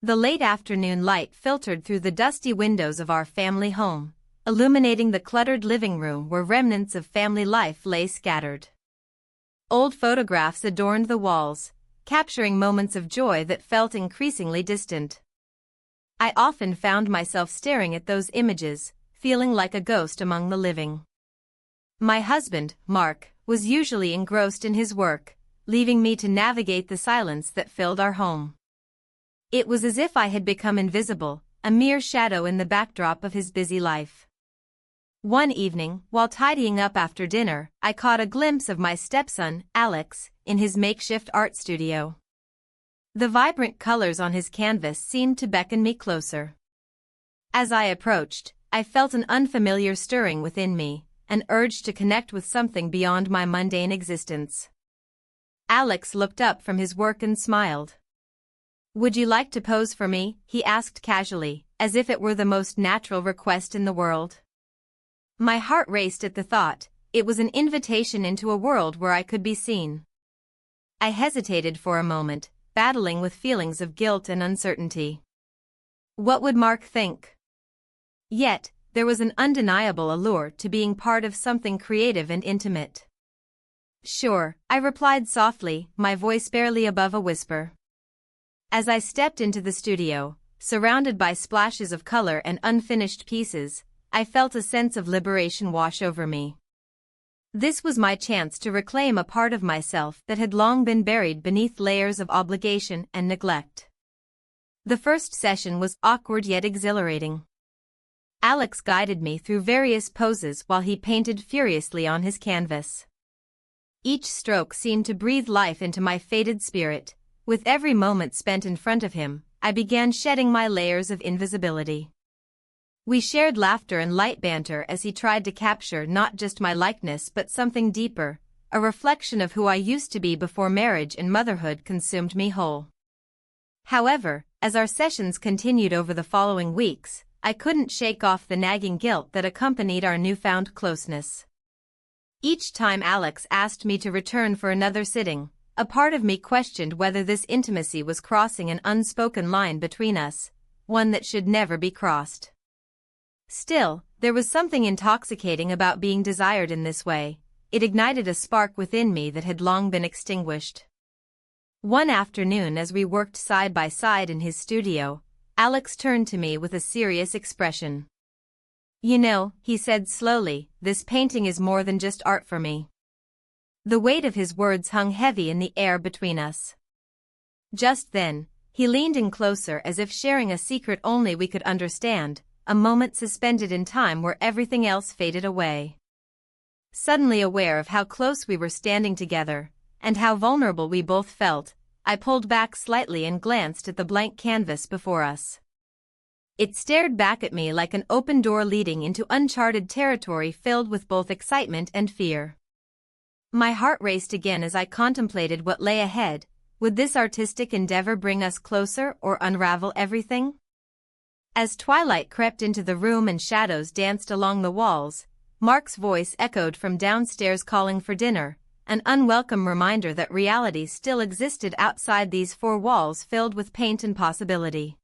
The late afternoon light filtered through the dusty windows of our family home, illuminating the cluttered living room where remnants of family life lay scattered. Old photographs adorned the walls, capturing moments of joy that felt increasingly distant. I often found myself staring at those images, feeling like a ghost among the living. My husband, Mark, was usually engrossed in his work, leaving me to navigate the silence that filled our home. It was as if I had become invisible, a mere shadow in the backdrop of his busy life. One evening, while tidying up after dinner, I caught a glimpse of my stepson, Alex, in his makeshift art studio. The vibrant colors on his canvas seemed to beckon me closer. As I approached, I felt an unfamiliar stirring within me, an urge to connect with something beyond my mundane existence. Alex looked up from his work and smiled. "Would you like to pose for me?" he asked casually, as if it were the most natural request in the world. My heart raced at the thought. It was an invitation into a world where I could be seen. I hesitated for a moment, battling with feelings of guilt and uncertainty. What would Mark think? Yet, there was an undeniable allure to being part of something creative and intimate. "Sure," I replied softly, my voice barely above a whisper. As I stepped into the studio, surrounded by splashes of color and unfinished pieces, I felt a sense of liberation wash over me. This was my chance to reclaim a part of myself that had long been buried beneath layers of obligation and neglect. The first session was awkward yet exhilarating. Alex guided me through various poses while he painted furiously on his canvas. Each stroke seemed to breathe life into my faded spirit. With every moment spent in front of him, I began shedding my layers of invisibility. We shared laughter and light banter as he tried to capture not just my likeness but something deeper, a reflection of who I used to be before marriage and motherhood consumed me whole. However, as our sessions continued over the following weeks, I couldn't shake off the nagging guilt that accompanied our newfound closeness. Each time Alex asked me to return for another sitting, a part of me questioned whether this intimacy was crossing an unspoken line between us, one that should never be crossed. Still, there was something intoxicating about being desired in this way. It ignited a spark within me that had long been extinguished. One afternoon as we worked side by side in his studio, Alex turned to me with a serious expression. "You know," he said slowly, "this painting is more than just art for me." The weight of his words hung heavy in the air between us. Just then, he leaned in closer as if sharing a secret only we could understand, a moment suspended in time where everything else faded away. Suddenly aware of how close we were standing together, and how vulnerable we both felt, I pulled back slightly and glanced at the blank canvas before us. It stared back at me like an open door leading into uncharted territory filled with both excitement and fear. My heart raced again as I contemplated what lay ahead. Would this artistic endeavor bring us closer or unravel everything? As twilight crept into the room and shadows danced along the walls, Mark's voice echoed from downstairs calling for dinner, an unwelcome reminder that reality still existed outside these four walls filled with paint and possibility.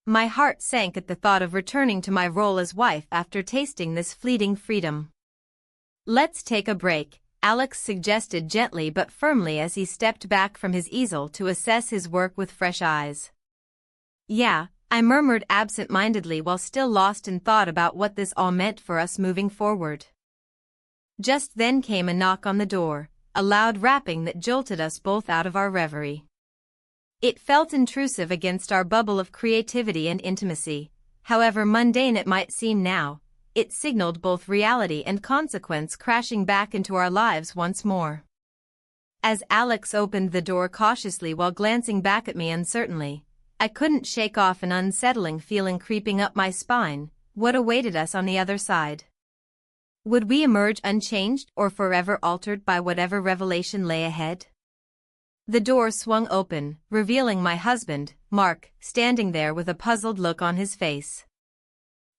My heart sank at the thought of returning to my role as wife after tasting this fleeting freedom. "Let's take a break," Alex suggested gently but firmly as he stepped back from his easel to assess his work with fresh eyes. "Yeah," I murmured absent-mindedly while still lost in thought about what this all meant for us moving forward. Just then came a knock on the door, a loud rapping that jolted us both out of our reverie. It felt intrusive against our bubble of creativity and intimacy. However mundane it might seem now, it signaled both reality and consequence crashing back into our lives once more. As Alex opened the door cautiously while glancing back at me uncertainly, I couldn't shake off an unsettling feeling creeping up my spine. What awaited us on the other side? Would we emerge unchanged or forever altered by whatever revelation lay ahead? The door swung open, revealing my husband, Mark, standing there with a puzzled look on his face.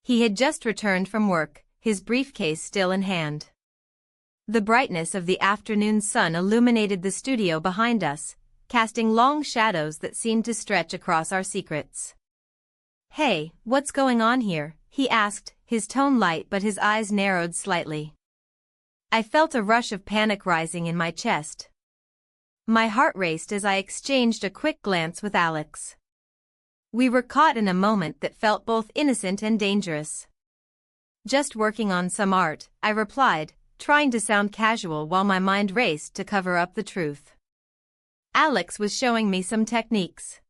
He had just returned from work, his briefcase still in hand. The brightness of the afternoon sun illuminated the studio behind us, casting long shadows that seemed to stretch across our secrets. "Hey, what's going on here?" he asked, his tone light but his eyes narrowed slightly. I felt a rush of panic rising in my chest. My heart raced as I exchanged a quick glance with Alex. We were caught in a moment that felt both innocent and dangerous. "Just working on some art," I replied, trying to sound casual while my mind raced to cover up the truth. Alex was showing me some techniques.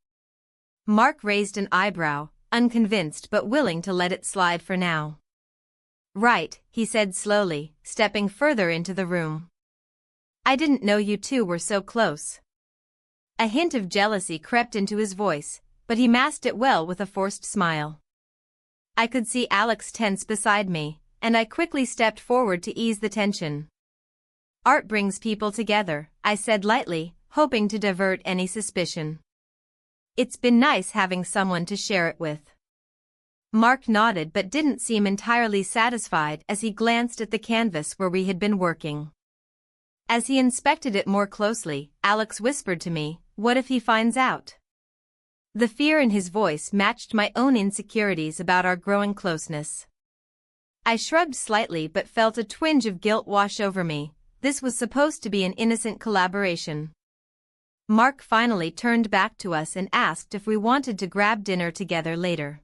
Mark raised an eyebrow, unconvinced but willing to let it slide for now. "Right," he said slowly, stepping further into the room. "I didn't know you two were so close." A hint of jealousy crept into his voice, but he masked it well with a forced smile. I could see Alex tense beside me, and I quickly stepped forward to ease the tension. "Art brings people together," I said lightly, hoping to divert any suspicion. "It's been nice having someone to share it with." Mark nodded but didn't seem entirely satisfied as he glanced at the canvas where we had been working. As he inspected it more closely, Alex whispered to me, "What if he finds out?" The fear in his voice matched my own insecurities about our growing closeness. I shrugged slightly but felt a twinge of guilt wash over me. This was supposed to be an innocent collaboration. Mark finally turned back to us and asked if we wanted to grab dinner together later.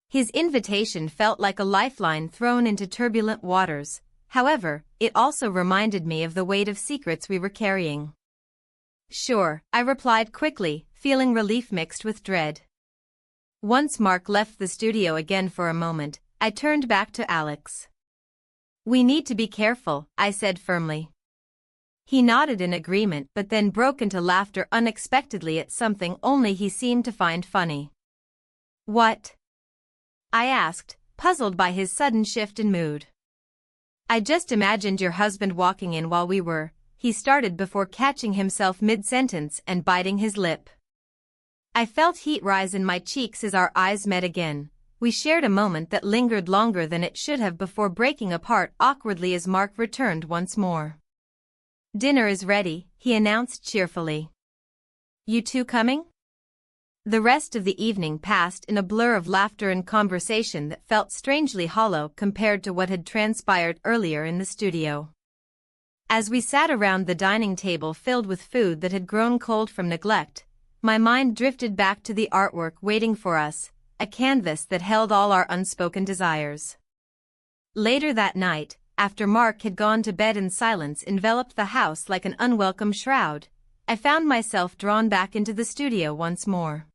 His invitation felt like a lifeline thrown into turbulent waters. However, it also reminded me of the weight of secrets we were carrying. "Sure," I replied quickly, feeling relief mixed with dread. Once Mark left the studio again for a moment, I turned back to Alex. "We need to be careful," I said firmly. He nodded in agreement but then broke into laughter unexpectedly at something only he seemed to find funny. "What?" I asked, puzzled by his sudden shift in mood. "I just imagined your husband walking in while we were," he started before catching himself mid-sentence and biting his lip. I felt heat rise in my cheeks as our eyes met again. We shared a moment that lingered longer than it should have before breaking apart awkwardly as Mark returned once more. "Dinner is ready," he announced cheerfully. "You two coming?" The rest of the evening passed in a blur of laughter and conversation that felt strangely hollow compared to what had transpired earlier in the studio. As we sat around the dining table filled with food that had grown cold from neglect, my mind drifted back to the artwork waiting for us, a canvas that held all our unspoken desires. Later that night, after Mark had gone to bed and silence enveloped the house like an unwelcome shroud, I found myself drawn back into the studio once more.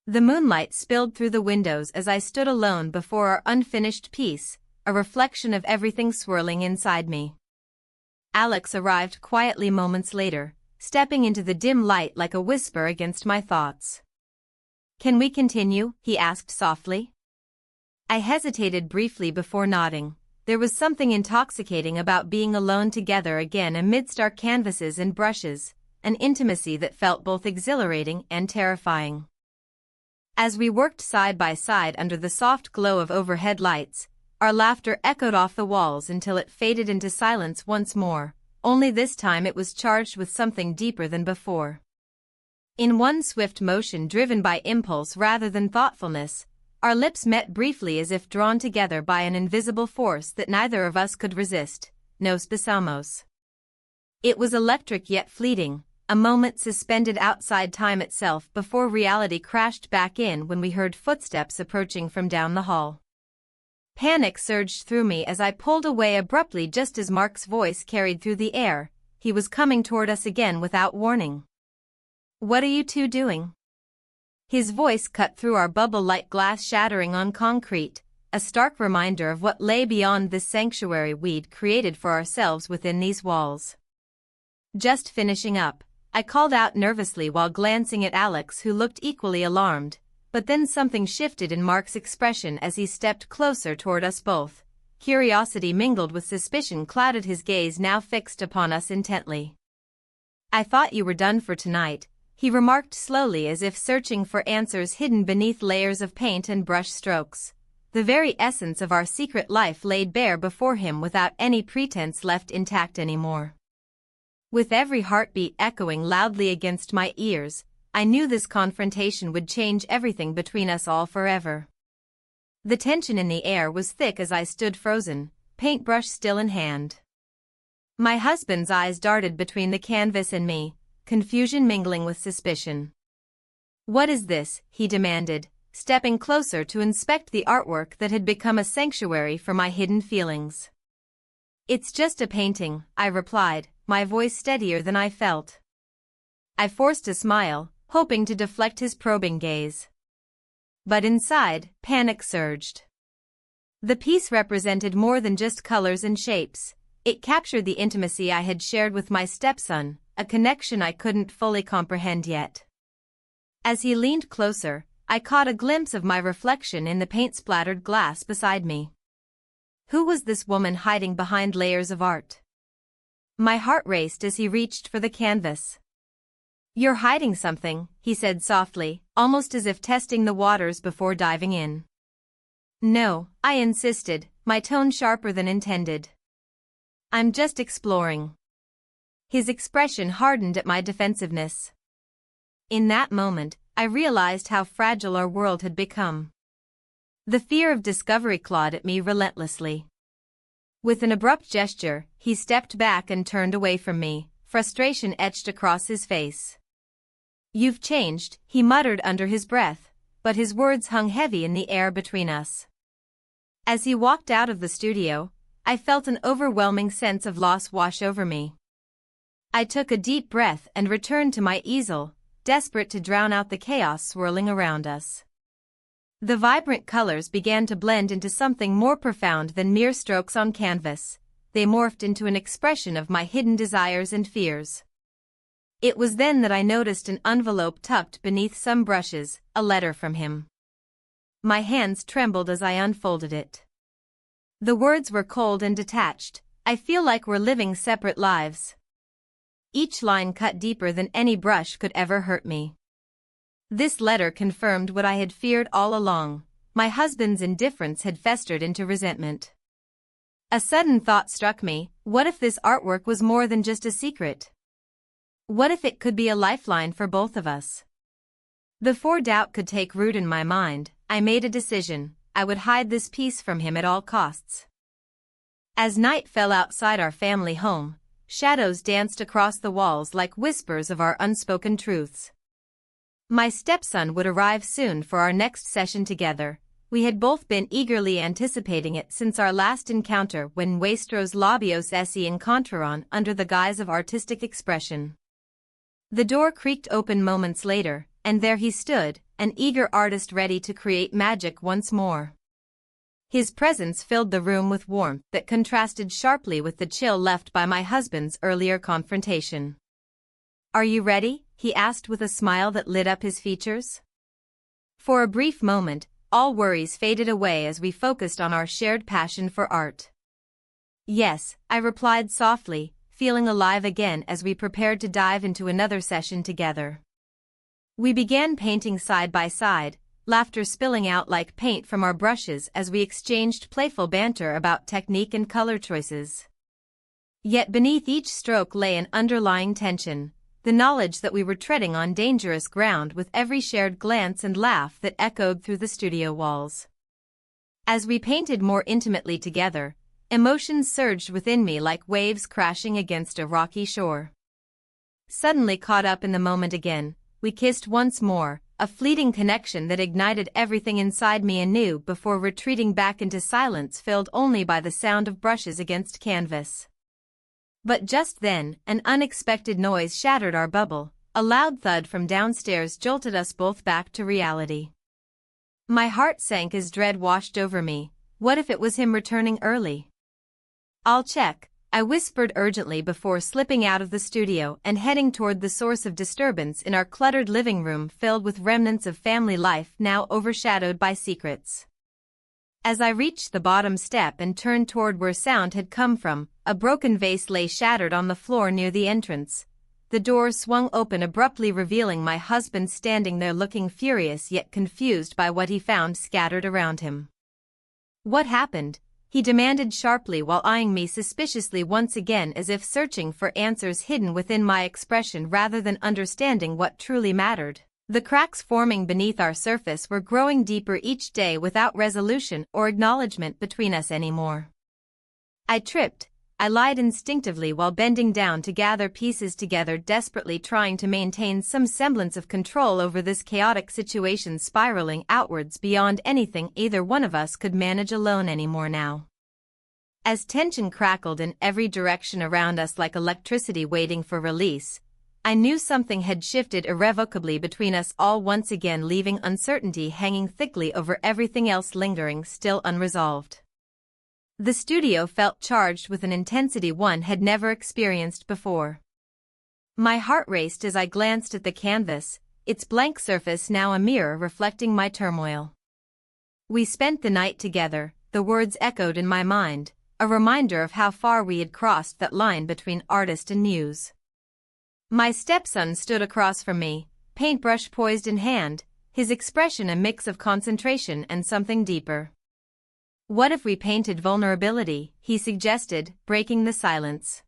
The moonlight spilled through the windows as I stood alone before our unfinished piece, a reflection of everything swirling inside me. Alex arrived quietly moments later, stepping into the dim light like a whisper against my thoughts. "Can we continue?" he asked softly. I hesitated briefly before nodding. There was something intoxicating about being alone together again amidst our canvases and brushes, an intimacy that felt both exhilarating and terrifying. As we worked side by side under the soft glow of overhead lights, our laughter echoed off the walls until it faded into silence once more, only this time it was charged with something deeper than before. In one swift motion driven by impulse rather than thoughtfulness, our lips met briefly as if drawn together by an invisible force that neither of us could resist. Nos besamos. It was electric yet fleeting, a moment suspended outside time itself before reality crashed back in when we heard footsteps approaching from down the hall. Panic surged through me as I pulled away abruptly just as Mark's voice carried through the air. He was coming toward us again without warning. "What are you two doing?" His voice cut through our bubble like glass shattering on concrete, a stark reminder of what lay beyond this sanctuary we'd created for ourselves within these walls. "Just finishing up," I called out nervously while glancing at Alex, who looked equally alarmed, but then something shifted in Mark's expression as he stepped closer toward us both. Curiosity mingled with suspicion clouded his gaze, now fixed upon us intently. "I thought you were done for tonight," he remarked slowly as if searching for answers hidden beneath layers of paint and brush strokes. The very essence of our secret life laid bare before him without any pretense left intact anymore. With every heartbeat echoing loudly against my ears, I knew this confrontation would change everything between us all forever. The tension in the air was thick as I stood frozen, paintbrush still in hand. My husband's eyes darted between the canvas and me, confusion mingling with suspicion. "What is this?" he demanded, stepping closer to inspect the artwork that had become a sanctuary for my hidden feelings. "It's just a painting," I replied, my voice steadier than I felt. I forced a smile, hoping to deflect his probing gaze. But inside, panic surged. The piece represented more than just colors and shapes. It captured the intimacy I had shared with my stepson, a connection I couldn't fully comprehend yet. As he leaned closer, I caught a glimpse of my reflection in the paint-splattered glass beside me. Who was this woman hiding behind layers of art? My heart raced as he reached for the canvas. "You're hiding something," he said softly, almost as if testing the waters before diving in. "No," I insisted, my tone sharper than intended. "I'm just exploring." His expression hardened at my defensiveness. In that moment, I realized how fragile our world had become. The fear of discovery clawed at me relentlessly. With an abrupt gesture, he stepped back and turned away from me, frustration etched across his face. "You've changed," he muttered under his breath, but his words hung heavy in the air between us. As he walked out of the studio, I felt an overwhelming sense of loss wash over me. I took a deep breath and returned to my easel, desperate to drown out the chaos swirling around us. The vibrant colors began to blend into something more profound than mere strokes on canvas. They morphed into an expression of my hidden desires and fears. It was then that I noticed an envelope tucked beneath some brushes, a letter from him. My hands trembled as I unfolded it. The words were cold and detached. "I feel like we're living separate lives." Each line cut deeper than any brush could ever hurt me. This letter confirmed what I had feared all along. My husband's indifference had festered into resentment. A sudden thought struck me: what if this artwork was more than just a secret? What if it could be a lifeline for both of us? Before doubt could take root in my mind, I made a decision: I would hide this piece from him at all costs. As night fell outside our family home, shadows danced across the walls like whispers of our unspoken truths. My stepson would arrive soon for our next session together. We had both been eagerly anticipating it since our last encounter when nuestros labios se encontraron under the guise of artistic expression. The door creaked open moments later, and there he stood, an eager artist ready to create magic once more. His presence filled the room with warmth that contrasted sharply with the chill left by my husband's earlier confrontation. "Are you ready?" he asked with a smile that lit up his features. For a brief moment, all worries faded away as we focused on our shared passion for art. "Yes," I replied softly, feeling alive again as we prepared to dive into another session together. We began painting side by side, laughter spilling out like paint from our brushes as we exchanged playful banter about technique and color choices. Yet beneath each stroke lay an underlying tension, the knowledge that we were treading on dangerous ground with every shared glance and laugh that echoed through the studio walls. As we painted more intimately together, emotions surged within me like waves crashing against a rocky shore. Suddenly caught up in the moment again, we kissed once more, a fleeting connection that ignited everything inside me anew before retreating back into silence filled only by the sound of brushes against canvas. But just then, an unexpected noise shattered our bubble. A loud thud from downstairs jolted us both back to reality. My heart sank as dread washed over me. What if it was him returning early? "I'll check," I whispered urgently before slipping out of the studio and heading toward the source of disturbance in our cluttered living room filled with remnants of family life now overshadowed by secrets. As I reached the bottom step and turned toward where sound had come from, a broken vase lay shattered on the floor near the entrance. The door swung open abruptly, revealing my husband standing there looking furious yet confused by what he found scattered around him. "What happened?" he demanded sharply while eyeing me suspiciously once again as if searching for answers hidden within my expression rather than understanding what truly mattered. The cracks forming beneath our surface were growing deeper each day without resolution or acknowledgement between us anymore. I tripped. I lied instinctively while bending down to gather pieces together, desperately trying to maintain some semblance of control over this chaotic situation spiraling outwards beyond anything either one of us could manage alone anymore now. As tension crackled in every direction around us like electricity waiting for release, I knew something had shifted irrevocably between us all, once again leaving uncertainty hanging thickly over everything else lingering still unresolved. The studio felt charged with an intensity one had never experienced before. My heart raced as I glanced at the canvas, its blank surface now a mirror reflecting my turmoil. We spent the night together, the words echoed in my mind, a reminder of how far we had crossed that line between artist and muse. My stepson stood across from me, paintbrush poised in hand, his expression a mix of concentration and something deeper. "What if we painted vulnerability?" he suggested, breaking the silence.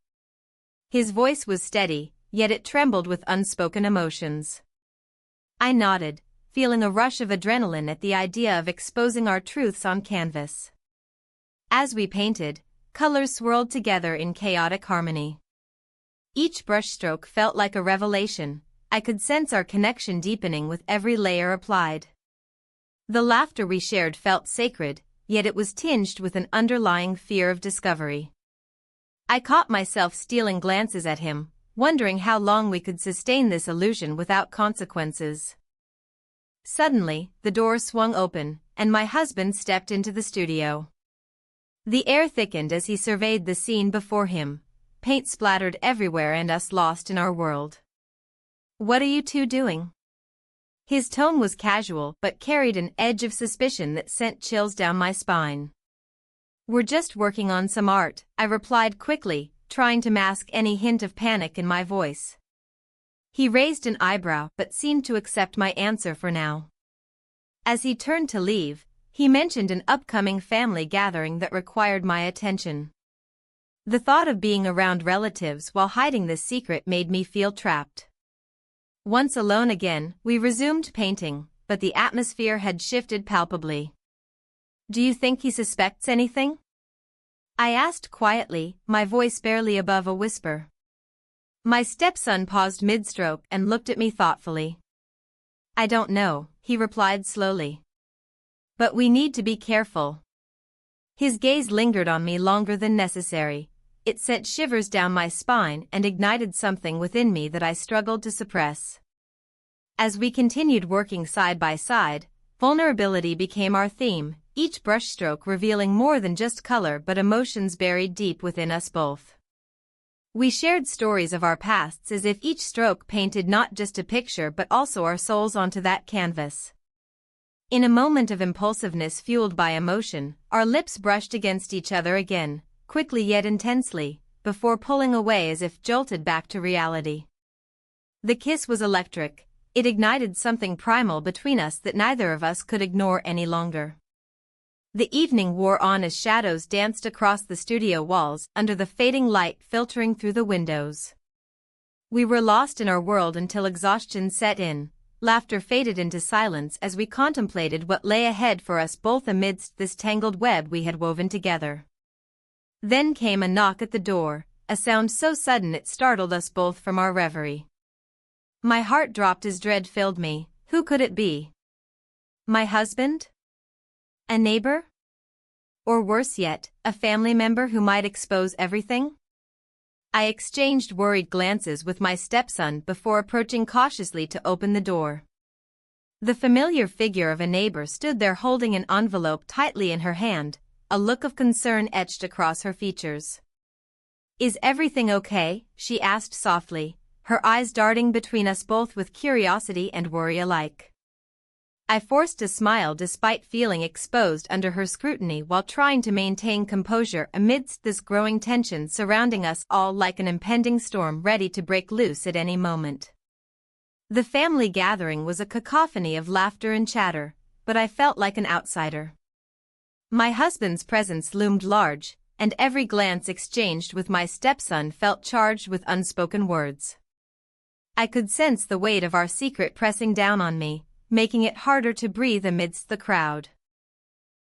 His voice was steady, yet it trembled with unspoken emotions. I nodded, feeling a rush of adrenaline at the idea of exposing our truths on canvas. As we painted, colors swirled together in chaotic harmony. Each brushstroke felt like a revelation. I could sense our connection deepening with every layer applied. The laughter we shared felt sacred, yet it was tinged with an underlying fear of discovery. I caught myself stealing glances at him, wondering how long we could sustain this illusion without consequences. Suddenly, the door swung open, and my husband stepped into the studio. The air thickened as he surveyed the scene before him, paint splattered everywhere and us lost in our world. "What are you two doing?" His tone was casual but carried an edge of suspicion that sent chills down my spine. "We're just working on some art," I replied quickly, trying to mask any hint of panic in my voice. He raised an eyebrow but seemed to accept my answer for now. As he turned to leave, he mentioned an upcoming family gathering that required my attention. The thought of being around relatives while hiding this secret made me feel trapped. Once alone again, we resumed painting, but the atmosphere had shifted palpably. "Do you think he suspects anything?" I asked quietly, my voice barely above a whisper. My stepson paused mid-stroke and looked at me thoughtfully. "I don't know," he replied slowly. "But we need to be careful." His gaze lingered on me longer than necessary. It sent shivers down my spine and ignited something within me that I struggled to suppress. As we continued working side by side, vulnerability became our theme, each brushstroke revealing more than just color but emotions buried deep within us both. We shared stories of our pasts as if each stroke painted not just a picture but also our souls onto that canvas. In a moment of impulsiveness fueled by emotion, our lips brushed against each other again, quickly yet intensely, before pulling away as if jolted back to reality. The kiss was electric. It ignited something primal between us that neither of us could ignore any longer. The evening wore on as shadows danced across the studio walls under the fading light filtering through the windows. We were lost in our world until exhaustion set in. Laughter faded into silence as we contemplated what lay ahead for us both amidst this tangled web we had woven together. Then came a knock at the door, a sound so sudden it startled us both from our reverie. My heart dropped as dread filled me. Who could it be? My husband? A neighbor? Or worse yet, a family member who might expose everything? I exchanged worried glances with my stepson before approaching cautiously to open the door. The familiar figure of a neighbor stood there holding an envelope tightly in her hand, a look of concern etched across her features. "Is everything okay?" she asked softly, her eyes darting between us both with curiosity and worry alike. I forced a smile despite feeling exposed under her scrutiny while trying to maintain composure amidst this growing tension surrounding us all like an impending storm ready to break loose at any moment. The family gathering was a cacophony of laughter and chatter, but I felt like an outsider. My husband's presence loomed large, and every glance exchanged with my stepson felt charged with unspoken words. I could sense the weight of our secret pressing down on me, making it harder to breathe amidst the crowd.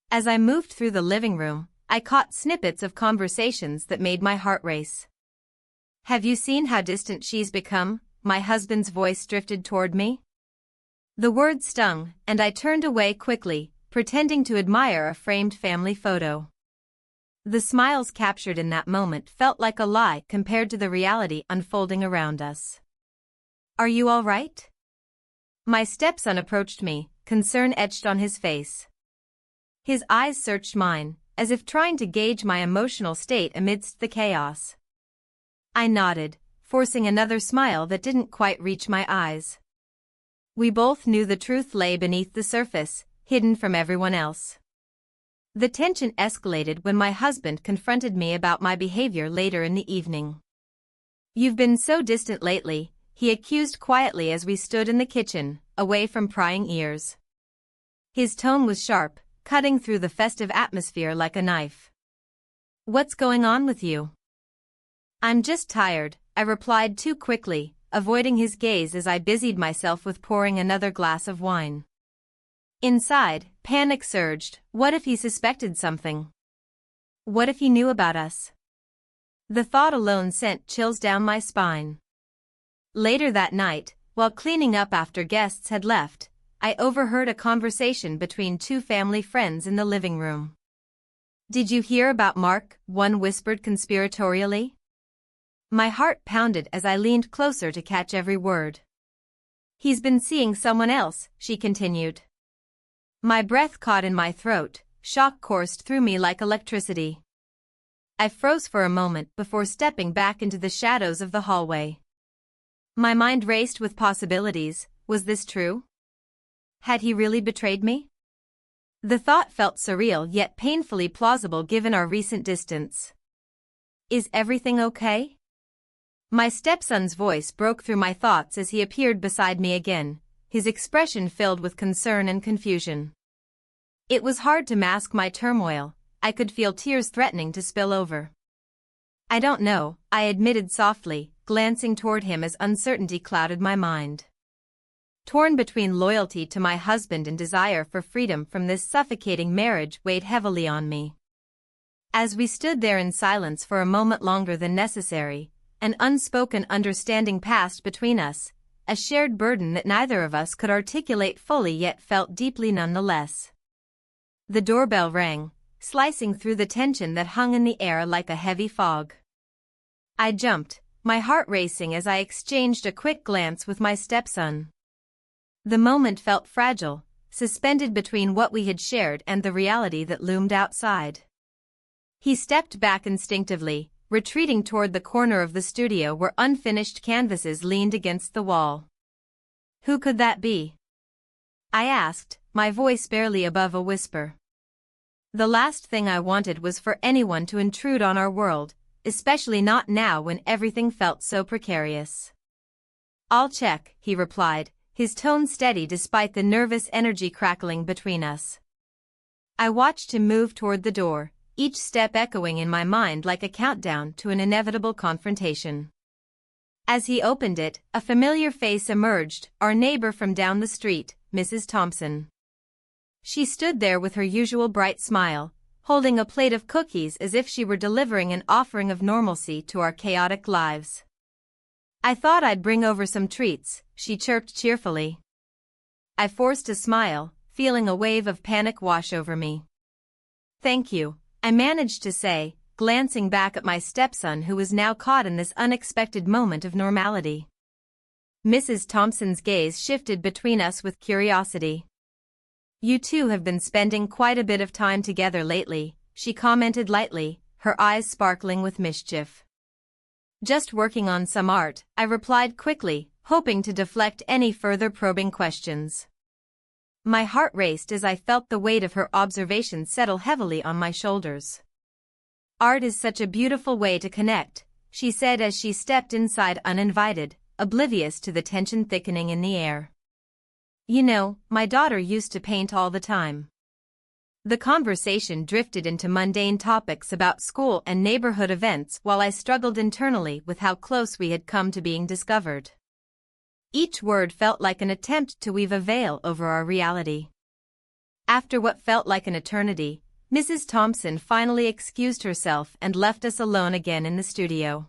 As I moved through the living room, I caught snippets of conversations that made my heart race. "Have you seen how distant she's become?" My husband's voice drifted toward me. The word stung, and I turned away quickly, pretending to admire a framed family photo. The smiles captured in that moment felt like a lie compared to the reality unfolding around us. "Are you all right?" My stepson approached me, concern etched on his face. His eyes searched mine, as if trying to gauge my emotional state amidst the chaos. I nodded, forcing another smile that didn't quite reach my eyes. We both knew the truth lay beneath the surface, hidden from everyone else. The tension escalated when my husband confronted me about my behavior later in the evening. "You've been so distant lately," he accused quietly as we stood in the kitchen, away from prying ears. His tone was sharp, cutting through the festive atmosphere like a knife. "What's going on with you?" "I'm just tired," I replied too quickly, avoiding his gaze as I busied myself with pouring another glass of wine. Inside, panic surged. What if he suspected something? What if he knew about us? The thought alone sent chills down my spine. Later that night, while cleaning up after guests had left, I overheard a conversation between two family friends in the living room. "Did you hear about Mark?" one whispered conspiratorially. My heart pounded as I leaned closer to catch every word. "He's been seeing someone else," she continued. My breath caught in my throat, shock coursed through me like electricity. I froze for a moment before stepping back into the shadows of the hallway. My mind raced with possibilities. Was this true? Had he really betrayed me? The thought felt surreal yet painfully plausible given our recent distance. "Is everything okay?" My stepson's voice broke through my thoughts as he appeared beside me again, his expression filled with concern and confusion. It was hard to mask my turmoil. I could feel tears threatening to spill over. "I don't know," I admitted softly, glancing toward him as uncertainty clouded my mind. Torn between loyalty to my husband and desire for freedom from this suffocating marriage weighed heavily on me. As we stood there in silence for a moment longer than necessary, an unspoken understanding passed between us, a shared burden that neither of us could articulate fully yet felt deeply nonetheless. The doorbell rang, slicing through the tension that hung in the air like a heavy fog. I jumped, my heart racing as I exchanged a quick glance with my stepson. The moment felt fragile, suspended between what we had shared and the reality that loomed outside. He stepped back instinctively, retreating toward the corner of the studio where unfinished canvases leaned against the wall. "Who could that be?" I asked, my voice barely above a whisper. The last thing I wanted was for anyone to intrude on our world, especially not now when everything felt so precarious. "I'll check," he replied, his tone steady despite the nervous energy crackling between us. I watched him move toward the door, each step echoing in my mind like a countdown to an inevitable confrontation. As he opened it, a familiar face emerged, our neighbor from down the street, Mrs. Thompson. She stood there with her usual bright smile, holding a plate of cookies as if she were delivering an offering of normalcy to our chaotic lives. "I thought I'd bring over some treats," she chirped cheerfully. I forced a smile, feeling a wave of panic wash over me. "Thank you," I managed to say, glancing back at my stepson who was now caught in this unexpected moment of normality. Mrs. Thompson's gaze shifted between us with curiosity. "You two have been spending quite a bit of time together lately," she commented lightly, her eyes sparkling with mischief. "Just working on some art," I replied quickly, hoping to deflect any further probing questions. My heart raced as I felt the weight of her observation settle heavily on my shoulders. "Art is such a beautiful way to connect," she said as she stepped inside uninvited, oblivious to the tension thickening in the air. "You know, my daughter used to paint all the time." The conversation drifted into mundane topics about school and neighborhood events while I struggled internally with how close we had come to being discovered. Each word felt like an attempt to weave a veil over our reality. After what felt like an eternity, Mrs. Thompson finally excused herself and left us alone again in the studio.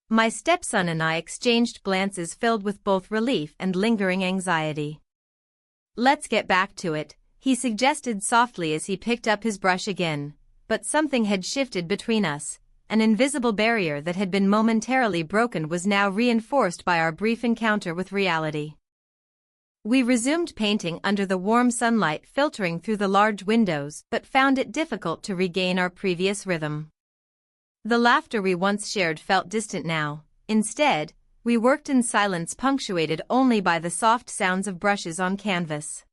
My stepson and I exchanged glances filled with both relief and lingering anxiety. "Let's get back to it," he suggested softly as he picked up his brush again, but something had shifted between us. An invisible barrier that had been momentarily broken was now reinforced by our brief encounter with reality. We resumed painting under the warm sunlight filtering through the large windows but found it difficult to regain our previous rhythm. The laughter we once shared felt distant now. Instead, we worked in silence punctuated only by the soft sounds of brushes on canvas.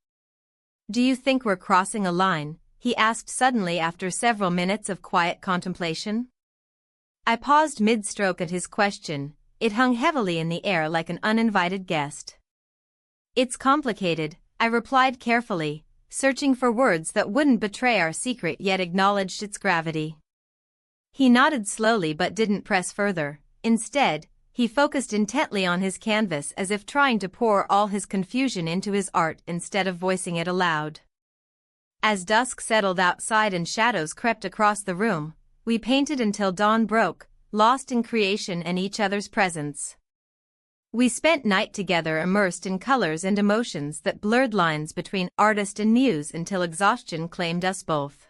"Do you think we're crossing a line?" he asked suddenly after several minutes of quiet contemplation. I paused mid-stroke at his question. It hung heavily in the air like an uninvited guest. "It's complicated," I replied carefully, searching for words that wouldn't betray our secret yet acknowledged its gravity. He nodded slowly but didn't press further. Instead, he focused intently on his canvas as if trying to pour all his confusion into his art instead of voicing it aloud. As dusk settled outside and shadows crept across the room, we painted until dawn broke, lost in creation and each other's presence. We spent night together immersed in colors and emotions that blurred lines between artist and muse until exhaustion claimed us both.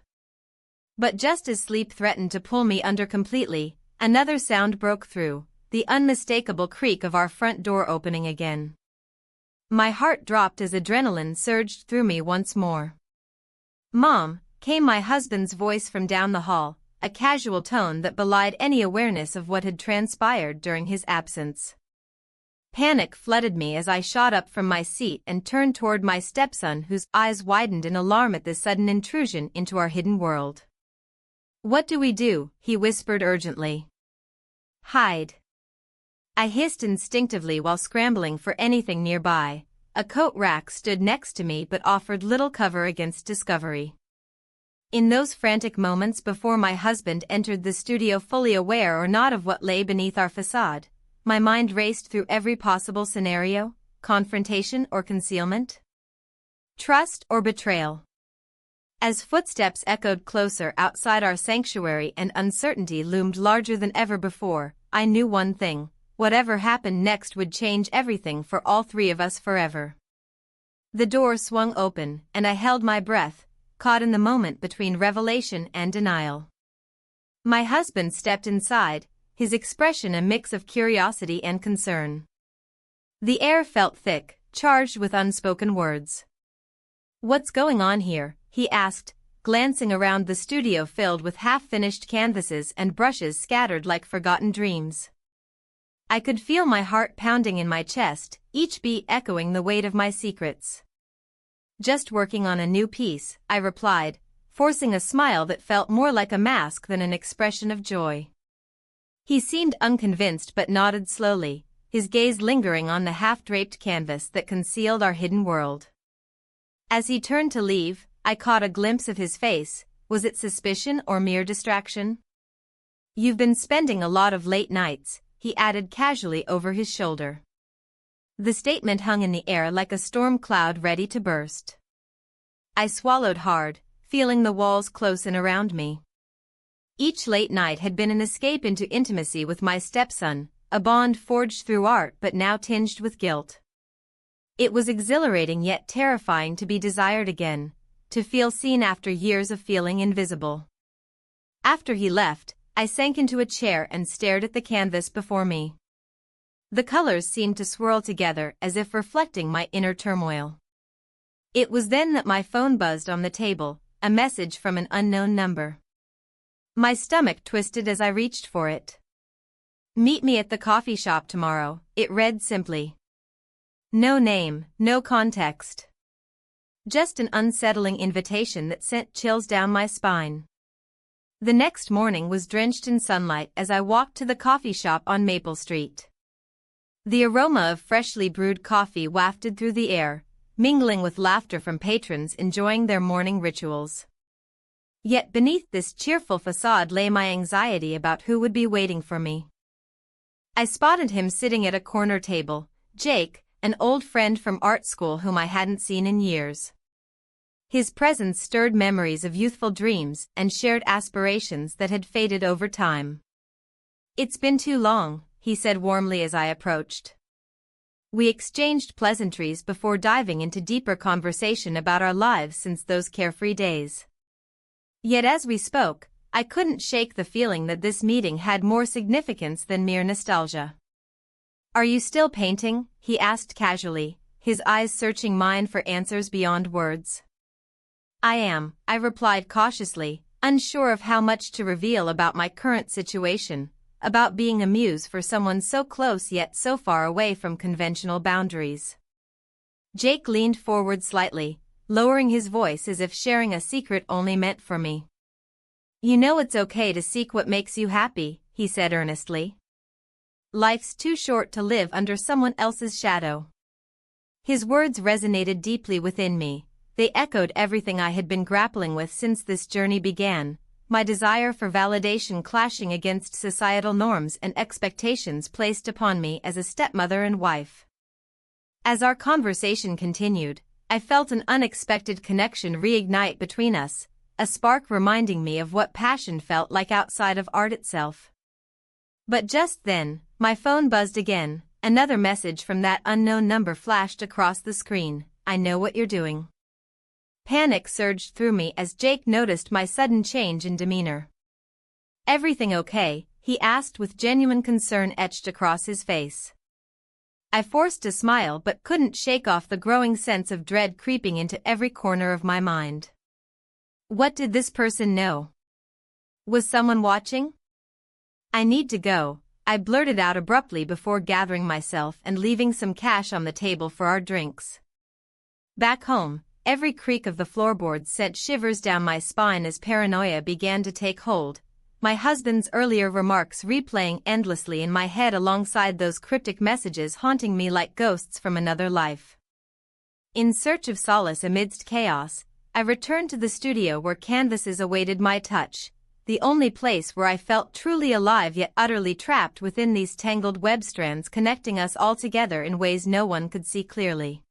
But just as sleep threatened to pull me under completely, another sound broke through, the unmistakable creak of our front door opening again. My heart dropped as adrenaline surged through me once more. "Mom," came my husband's voice from down the hall, a casual tone that belied any awareness of what had transpired during his absence. Panic flooded me as I shot up from my seat and turned toward my stepson, whose eyes widened in alarm at this sudden intrusion into our hidden world. "What do we do?" he whispered urgently. "Hide." I hissed instinctively while scrambling for anything nearby. A coat rack stood next to me but offered little cover against discovery. In those frantic moments before my husband entered the studio, fully aware or not of what lay beneath our facade, my mind raced through every possible scenario: confrontation or concealment, trust or betrayal. As footsteps echoed closer outside our sanctuary and uncertainty loomed larger than ever before, I knew one thing: whatever happened next would change everything for all three of us forever. The door swung open, and I held my breath, caught in the moment between revelation and denial. My husband stepped inside, his expression a mix of curiosity and concern. The air felt thick, charged with unspoken words. "What's going on here?" he asked, glancing around the studio filled with half-finished canvases and brushes scattered like forgotten dreams. I could feel my heart pounding in my chest, each beat echoing the weight of my secrets. "Just working on a new piece," I replied, forcing a smile that felt more like a mask than an expression of joy. He seemed unconvinced but nodded slowly, his gaze lingering on the half-draped canvas that concealed our hidden world. As he turned to leave, I caught a glimpse of his face. Was it suspicion or mere distraction? "You've been spending a lot of late nights," he added casually over his shoulder. The statement hung in the air like a storm cloud ready to burst. I swallowed hard, feeling the walls close in around me. Each late night had been an escape into intimacy with my stepson, a bond forged through art but now tinged with guilt. It was exhilarating yet terrifying to be desired again, to feel seen after years of feeling invisible. After he left, I sank into a chair and stared at the canvas before me. The colors seemed to swirl together as if reflecting my inner turmoil. It was then that my phone buzzed on the table, a message from an unknown number. My stomach twisted as I reached for it. "Meet me at the coffee shop tomorrow," it read simply. No name, no context. Just an unsettling invitation that sent chills down my spine. The next morning was drenched in sunlight as I walked to the coffee shop on Maple Street. The aroma of freshly brewed coffee wafted through the air, mingling with laughter from patrons enjoying their morning rituals. Yet beneath this cheerful facade lay my anxiety about who would be waiting for me. I spotted him sitting at a corner table, Jake, an old friend from art school whom I hadn't seen in years. His presence stirred memories of youthful dreams and shared aspirations that had faded over time. "It's been too long," he said warmly as I approached. We exchanged pleasantries before diving into deeper conversation about our lives since those carefree days. Yet as we spoke, I couldn't shake the feeling that this meeting had more significance than mere nostalgia. "Are you still painting?" he asked casually, his eyes searching mine for answers beyond words. "I am," I replied cautiously, unsure of how much to reveal about my current situation, about being a muse for someone so close yet so far away from conventional boundaries. Jake leaned forward slightly, lowering his voice as if sharing a secret only meant for me. "You know it's okay to seek what makes you happy," he said earnestly. "Life's too short to live under someone else's shadow." His words resonated deeply within me. They echoed everything I had been grappling with since this journey began, my desire for validation clashing against societal norms and expectations placed upon me as a stepmother and wife. As our conversation continued, I felt an unexpected connection reignite between us, a spark reminding me of what passion felt like outside of art itself. But just then, my phone buzzed again. Another message from that unknown number flashed across the screen. "I know what you're doing." Panic surged through me as Jake noticed my sudden change in demeanor. "Everything okay?" he asked with genuine concern etched across his face. I forced a smile but couldn't shake off the growing sense of dread creeping into every corner of my mind. What did this person know? Was someone watching? "I need to go," I blurted out abruptly before gathering myself and leaving some cash on the table for our drinks. Back home, every creak of the floorboards sent shivers down my spine as paranoia began to take hold, my husband's earlier remarks replaying endlessly in my head alongside those cryptic messages haunting me like ghosts from another life. In search of solace amidst chaos, I returned to the studio where canvases awaited my touch, the only place where I felt truly alive yet utterly trapped within these tangled web strands connecting us all together in ways no one could see clearly.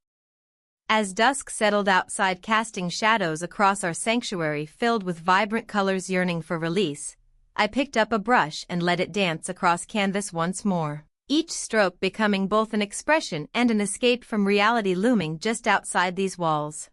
As dusk settled outside casting shadows across our sanctuary filled with vibrant colors yearning for release, I picked up a brush and let it dance across canvas once more, each stroke becoming both an expression and an escape from reality looming just outside these walls.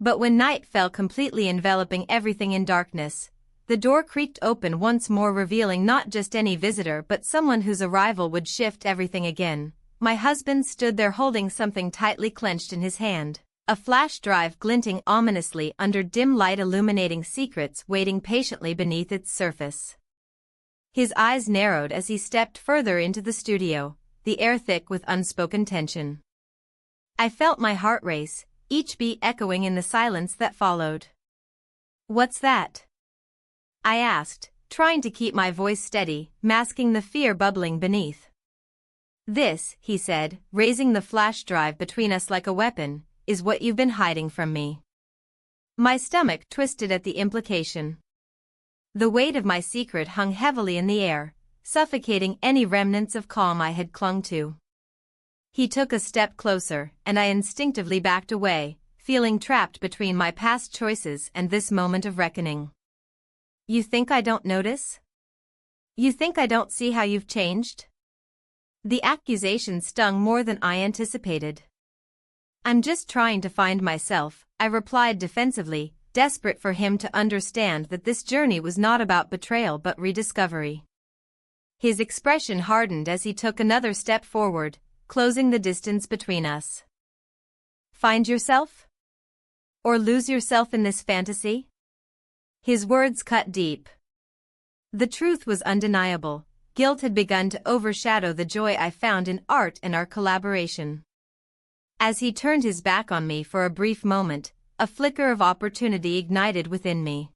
But when night fell completely enveloping everything in darkness, the door creaked open once more revealing not just any visitor but someone whose arrival would shift everything again. My husband stood there holding something tightly clenched in his hand, a flash drive glinting ominously under dim light illuminating secrets waiting patiently beneath its surface. His eyes narrowed as he stepped further into the studio, the air thick with unspoken tension. I felt my heart race, each beat echoing in the silence that followed. "What's that?" I asked, trying to keep my voice steady, masking the fear bubbling beneath. "This," he said, raising the flash drive between us like a weapon, "is what you've been hiding from me." My stomach twisted at the implication. The weight of my secret hung heavily in the air, suffocating any remnants of calm I had clung to. He took a step closer, and I instinctively backed away, feeling trapped between my past choices and this moment of reckoning. "You think I don't notice? You think I don't see how you've changed?" The accusation stung more than I anticipated. "I'm just trying to find myself," I replied defensively, desperate for him to understand that this journey was not about betrayal but rediscovery. His expression hardened as he took another step forward, closing the distance between us. "Find yourself? Or lose yourself in this fantasy?" His words cut deep. The truth was undeniable. Guilt had begun to overshadow the joy I found in art and our collaboration. As he turned his back on me for a brief moment, a flicker of opportunity ignited within me.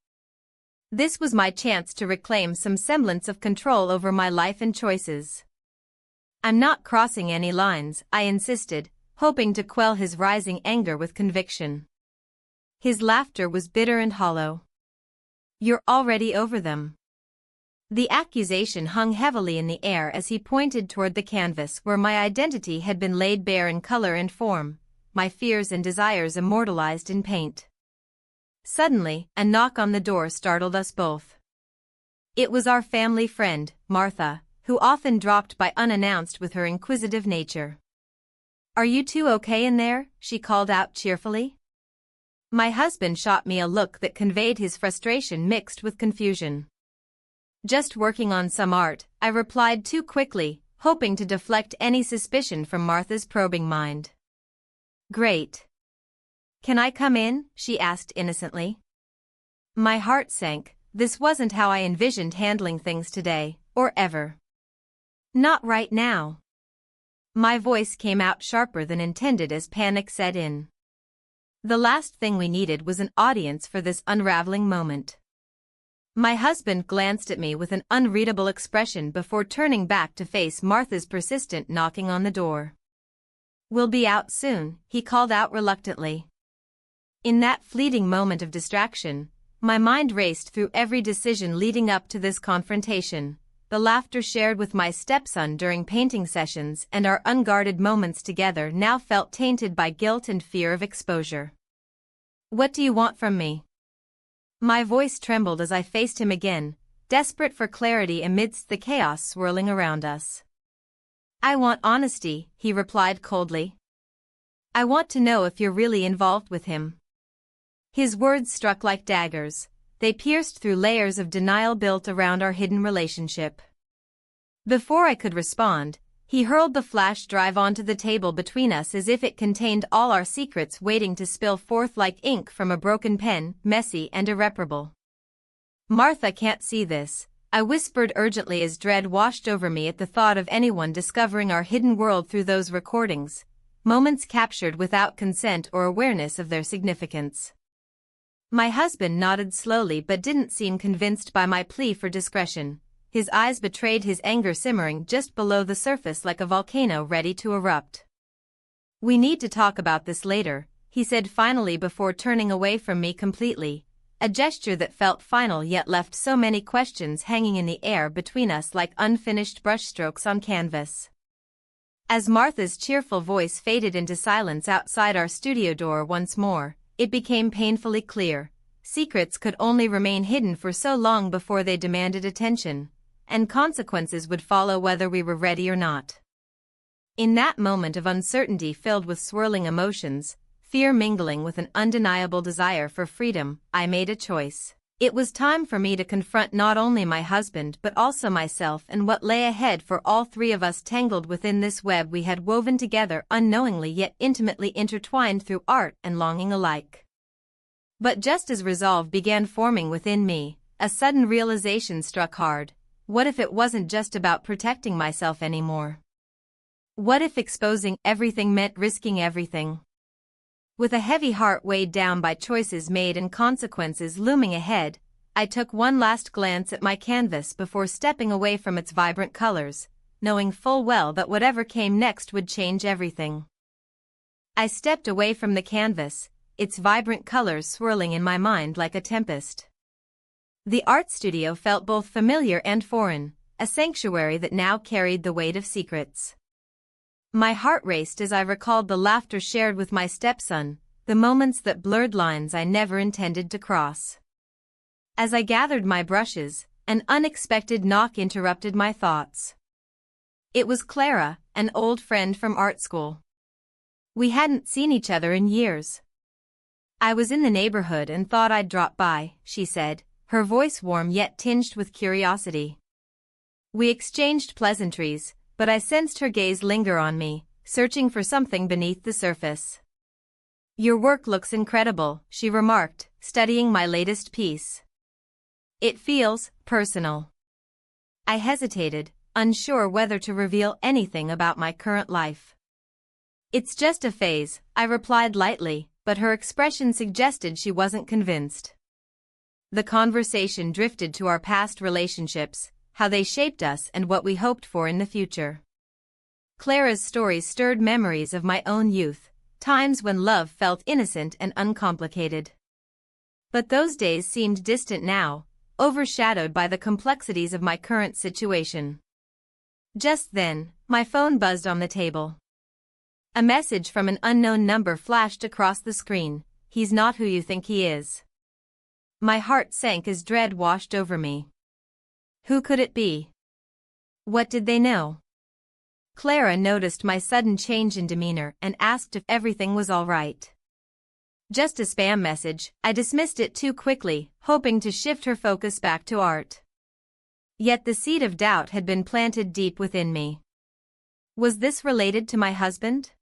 This was my chance to reclaim some semblance of control over my life and choices. "I'm not crossing any lines," I insisted, hoping to quell his rising anger with conviction. His laughter was bitter and hollow. You're already over them. The accusation hung heavily in the air as he pointed toward the canvas where my identity had been laid bare in color and form, my fears and desires immortalized in paint. Suddenly, a knock on the door startled us both. It was our family friend, Martha, who often dropped by unannounced with her inquisitive nature. "Are you two okay in there?" she called out cheerfully. My husband shot me a look that conveyed his frustration mixed with confusion. "Just working on some art," I replied too quickly, hoping to deflect any suspicion from Martha's probing mind. "Great. Can I come in?" she asked innocently. My heart sank. This wasn't how I envisioned handling things today, or ever. "Not right now." My voice came out sharper than intended as panic set in. The last thing we needed was an audience for this unraveling moment. My husband glanced at me with an unreadable expression before turning back to face Martha's persistent knocking on the door. "We'll be out soon," he called out reluctantly. In that fleeting moment of distraction, my mind raced through every decision leading up to this confrontation, the laughter shared with my stepson during painting sessions and our unguarded moments together now felt tainted by guilt and fear of exposure. "What do you want from me?" My voice trembled as I faced him again, desperate for clarity amidst the chaos swirling around us. "I want honesty," he replied coldly. "I want to know if you're really involved with him." His words struck like daggers. They pierced through layers of denial built around our hidden relationship. Before I could respond, he hurled the flash drive onto the table between us as if it contained all our secrets waiting to spill forth like ink from a broken pen, messy and irreparable. "Martha can't see this," I whispered urgently as dread washed over me at the thought of anyone discovering our hidden world through those recordings, moments captured without consent or awareness of their significance. My husband nodded slowly but didn't seem convinced by my plea for discretion. His eyes betrayed his anger simmering just below the surface like a volcano ready to erupt. "We need to talk about this later," he said finally before turning away from me completely, a gesture that felt final yet left so many questions hanging in the air between us like unfinished brushstrokes on canvas. As Martha's cheerful voice faded into silence outside our studio door once more, it became painfully clear. Secrets could only remain hidden for so long before they demanded attention, and consequences would follow whether we were ready or not. In that moment of uncertainty filled with swirling emotions, fear mingling with an undeniable desire for freedom, I made a choice. It was time for me to confront not only my husband but also myself and what lay ahead for all three of us tangled within this web we had woven together unknowingly yet intimately intertwined through art and longing alike. But just as resolve began forming within me, a sudden realization struck hard. What if it wasn't just about protecting myself anymore? What if exposing everything meant risking everything? With a heavy heart weighed down by choices made and consequences looming ahead, I took one last glance at my canvas before stepping away from its vibrant colors, knowing full well that whatever came next would change everything. I stepped away from the canvas, its vibrant colors swirling in my mind like a tempest. The art studio felt both familiar and foreign, a sanctuary that now carried the weight of secrets. My heart raced as I recalled the laughter shared with my stepson, the moments that blurred lines I never intended to cross. As I gathered my brushes, an unexpected knock interrupted my thoughts. It was Clara, an old friend from art school. We hadn't seen each other in years. "I was in the neighborhood and thought I'd drop by," she said, her voice warm yet tinged with curiosity. We exchanged pleasantries, but I sensed her gaze linger on me, searching for something beneath the surface. "Your work looks incredible," she remarked, studying my latest piece. "It feels personal." I hesitated, unsure whether to reveal anything about my current life. "It's just a phase," I replied lightly, but her expression suggested she wasn't convinced. The conversation drifted to our past relationships, how they shaped us and what we hoped for in the future. Clara's stories stirred memories of my own youth, times when love felt innocent and uncomplicated. But those days seemed distant now, overshadowed by the complexities of my current situation. Just then, my phone buzzed on the table. A message from an unknown number flashed across the screen. "He's not who you think he is." My heart sank as dread washed over me. Who could it be? What did they know? Clara noticed my sudden change in demeanor and asked if everything was all right. Just a spam message, I dismissed it too quickly, hoping to shift her focus back to art. Yet the seed of doubt had been planted deep within me. Was this related to my husband?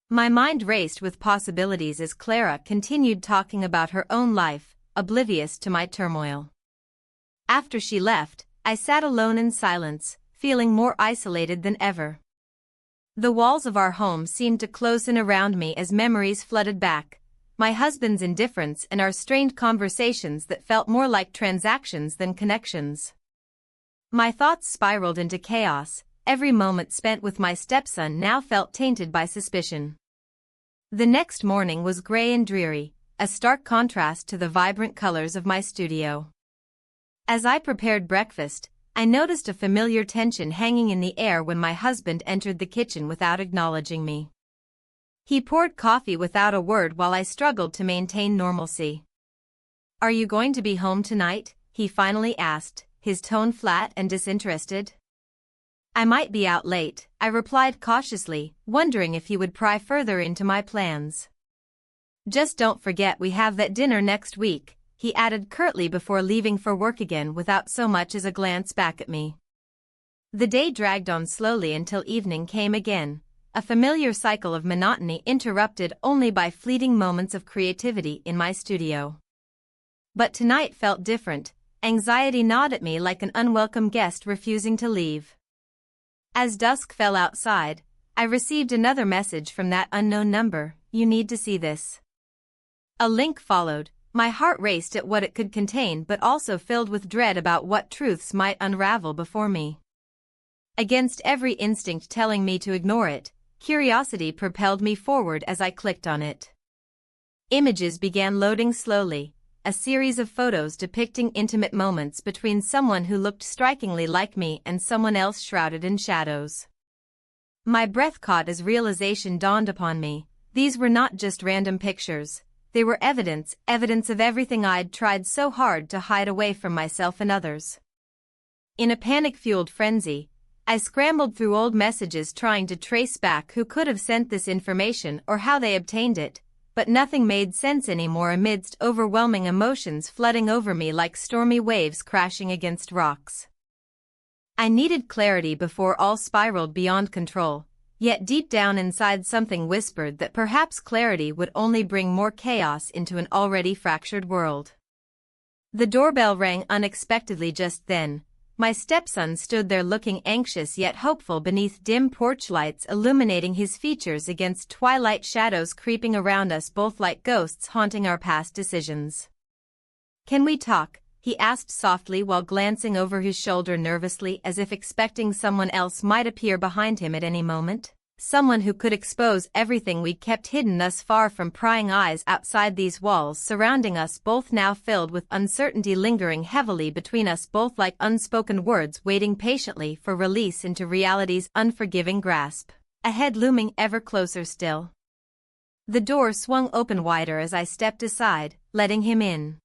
My mind raced with possibilities as Clara continued talking about her own life, oblivious to my turmoil. After she left, I sat alone in silence, feeling more isolated than ever. The walls of our home seemed to close in around me as memories flooded back, my husband's indifference and our strained conversations that felt more like transactions than connections. My thoughts spiraled into chaos, every moment spent with my stepson now felt tainted by suspicion. The next morning was gray and dreary, a stark contrast to the vibrant colors of my studio. As I prepared breakfast, I noticed a familiar tension hanging in the air when my husband entered the kitchen without acknowledging me. He poured coffee without a word while I struggled to maintain normalcy. "Are you going to be home tonight?" he finally asked, his tone flat and disinterested. "I might be out late," I replied cautiously, wondering if he would pry further into my plans. "Just don't forget we have that dinner next week," he added curtly before leaving for work again without so much as a glance back at me. The day dragged on slowly until evening came again, a familiar cycle of monotony interrupted only by fleeting moments of creativity in my studio. But tonight felt different, anxiety gnawed at me like an unwelcome guest refusing to leave. As dusk fell outside, I received another message from that unknown number. "You need to see this." A link followed, my heart raced at what it could contain but also filled with dread about what truths might unravel before me. Against every instinct telling me to ignore it, curiosity propelled me forward as I clicked on it. Images began loading slowly, a series of photos depicting intimate moments between someone who looked strikingly like me and someone else shrouded in shadows. My breath caught as realization dawned upon me. These were not just random pictures, they were evidence of everything I'd tried so hard to hide away from myself and others. In a panic-fueled frenzy, I scrambled through old messages trying to trace back who could have sent this information or how they obtained it, but nothing made sense anymore amidst overwhelming emotions flooding over me like stormy waves crashing against rocks. I needed clarity before all spiraled beyond control, yet deep down inside something whispered that perhaps clarity would only bring more chaos into an already fractured world. The doorbell rang unexpectedly just then. My stepson stood there looking anxious yet hopeful beneath dim porch lights illuminating his features against twilight shadows creeping around us both like ghosts haunting our past decisions. "Can we talk?" he asked softly while glancing over his shoulder nervously as if expecting someone else might appear behind him at any moment. Someone who could expose everything we kept hidden thus far from prying eyes outside these walls surrounding us both now filled with uncertainty lingering heavily between us both like unspoken words waiting patiently for release into reality's unforgiving grasp, ahead looming ever closer still. The door swung open wider as I stepped aside, letting him in.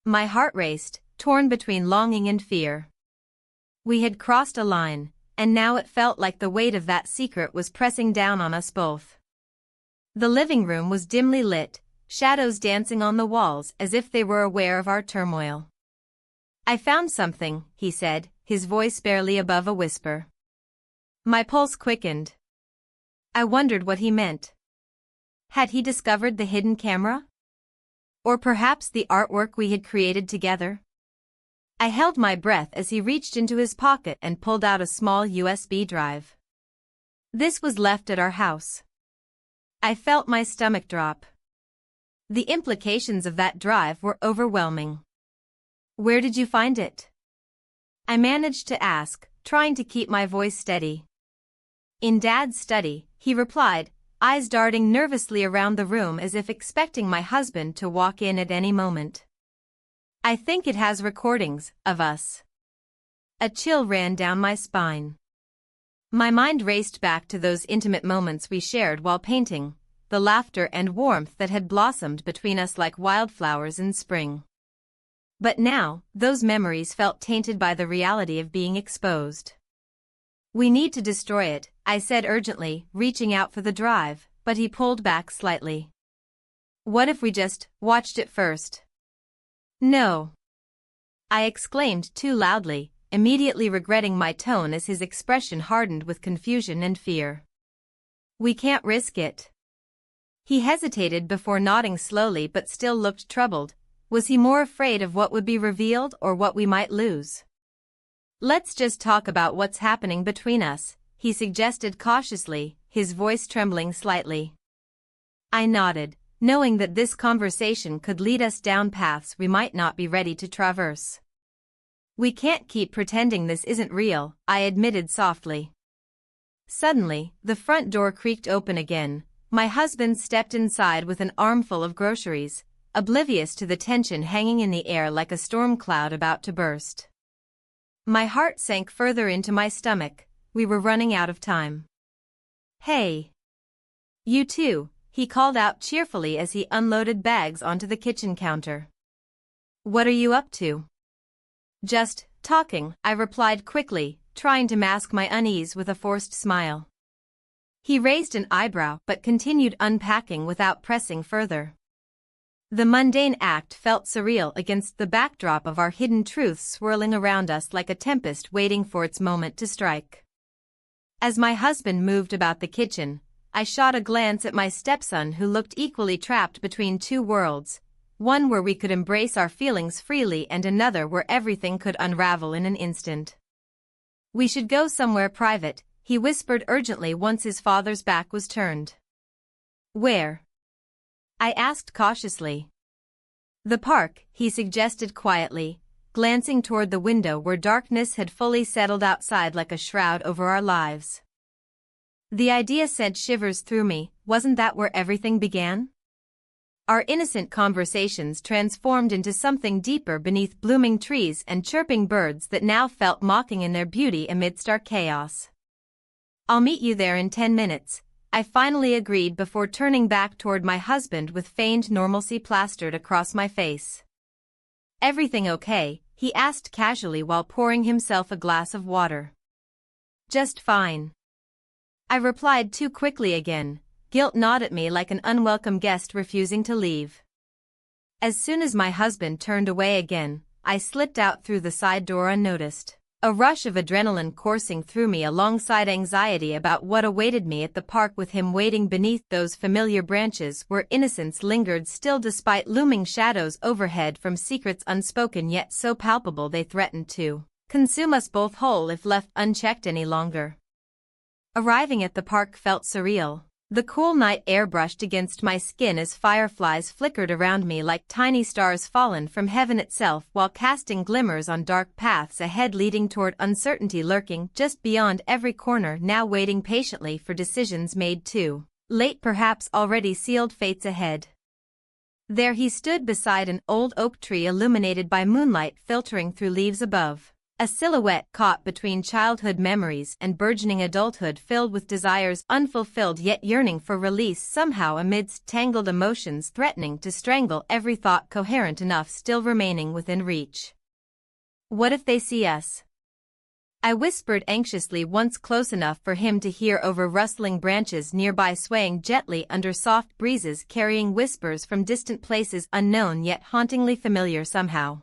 My heart raced, torn between longing and fear. We had crossed a line, and now it felt like the weight of that secret was pressing down on us both. The living room was dimly lit, shadows dancing on the walls as if they were aware of our turmoil. "I found something," he said, his voice barely above a whisper. My pulse quickened. I wondered what he meant. Had he discovered the hidden camera? Or perhaps the artwork we had created together? I held my breath as he reached into his pocket and pulled out a small USB drive. This was left at our house. I felt my stomach drop. The implications of that drive were overwhelming. "Where did you find it?" I managed to ask, trying to keep my voice steady. "In Dad's study," he replied, eyes darting nervously around the room as if expecting my husband to walk in at any moment. I think it has recordings of us. A chill ran down my spine. My mind raced back to those intimate moments we shared while painting, the laughter and warmth that had blossomed between us like wildflowers in spring. But now, those memories felt tainted by the reality of being exposed. We need to destroy it, I said urgently, reaching out for the drive, but he pulled back slightly. What if we just watched it first? No. I exclaimed too loudly, immediately regretting my tone as his expression hardened with confusion and fear. We can't risk it. He hesitated before nodding slowly but still looked troubled. Was he more afraid of what would be revealed or what we might lose? Let's just talk about what's happening between us, he suggested cautiously, his voice trembling slightly. I nodded, knowing that this conversation could lead us down paths we might not be ready to traverse. We can't keep pretending this isn't real, I admitted softly. Suddenly, the front door creaked open again. My husband stepped inside with an armful of groceries, oblivious to the tension hanging in the air like a storm cloud about to burst. My heart sank further into my stomach. We were running out of time. Hey! You too, he called out cheerfully as he unloaded bags onto the kitchen counter. What are you up to? Just talking, I replied quickly, trying to mask my unease with a forced smile. He raised an eyebrow but continued unpacking without pressing further. The mundane act felt surreal against the backdrop of our hidden truths swirling around us like a tempest waiting for its moment to strike. As my husband moved about the kitchen, I shot a glance at my stepson who looked equally trapped between two worlds, one where we could embrace our feelings freely and another where everything could unravel in an instant. We should go somewhere private, he whispered urgently once his father's back was turned. Where? I asked cautiously. The park, he suggested quietly, glancing toward the window where darkness had fully settled outside like a shroud over our lives. The idea sent shivers through me. Wasn't that where everything began? Our innocent conversations transformed into something deeper beneath blooming trees and chirping birds that now felt mocking in their beauty amidst our chaos. I'll meet you there in 10 minutes. I finally agreed before turning back toward my husband with feigned normalcy plastered across my face. Everything okay? He asked casually while pouring himself a glass of water. Just fine. I replied too quickly again, guilt gnawed at me like an unwelcome guest refusing to leave. As soon as my husband turned away again, I slipped out through the side door unnoticed. A rush of adrenaline coursing through me alongside anxiety about what awaited me at the park with him waiting beneath those familiar branches where innocence lingered still despite looming shadows overhead from secrets unspoken yet so palpable they threatened to consume us both whole if left unchecked any longer. Arriving at the park felt surreal. The cool night air brushed against my skin as fireflies flickered around me like tiny stars fallen from heaven itself while casting glimmers on dark paths ahead leading toward uncertainty lurking just beyond every corner now waiting patiently for decisions made too late perhaps already sealed fates ahead. There he stood beside an old oak tree illuminated by moonlight filtering through leaves above. A silhouette caught between childhood memories and burgeoning adulthood filled with desires unfulfilled yet yearning for release somehow amidst tangled emotions threatening to strangle every thought coherent enough still remaining within reach. What if they see us? I whispered anxiously once close enough for him to hear over rustling branches nearby swaying gently under soft breezes carrying whispers from distant places unknown yet hauntingly familiar somehow.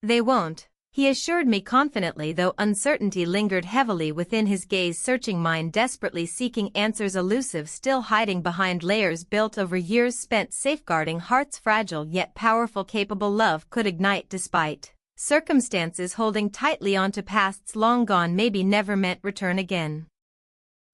They won't. He assured me confidently though uncertainty lingered heavily within his gaze-searching mind desperately seeking answers elusive still hiding behind layers built over years spent safeguarding hearts fragile yet powerful capable love could ignite despite circumstances holding tightly onto pasts long gone maybe never meant return again.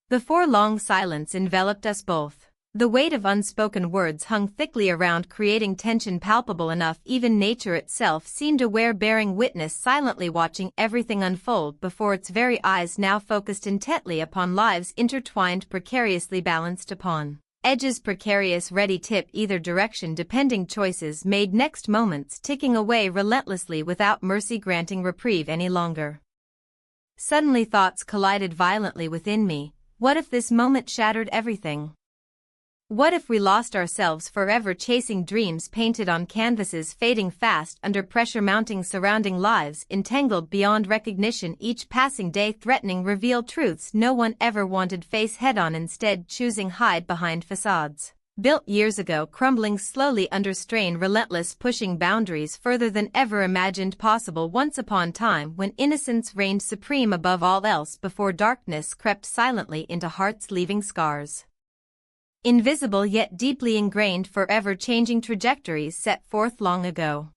Before long silence enveloped us both. The weight of unspoken words hung thickly around creating tension palpable enough even nature itself seemed aware bearing witness silently watching everything unfold before its very eyes now focused intently upon lives intertwined precariously balanced upon Edges precarious, ready tip either direction depending choices made next moments ticking away relentlessly without mercy granting reprieve any longer. Suddenly thoughts collided violently within me. What if this moment shattered everything? What if we lost ourselves forever chasing dreams painted on canvases fading fast under pressure mounting surrounding lives entangled beyond recognition each passing day threatening reveal truths no one ever wanted face head-on instead choosing hide behind facades. Built years ago crumbling slowly under strain relentless pushing boundaries further than ever imagined possible once upon time when innocence reigned supreme above all else before darkness crept silently into hearts leaving scars. Invisible yet deeply ingrained forever changing trajectories set forth long ago.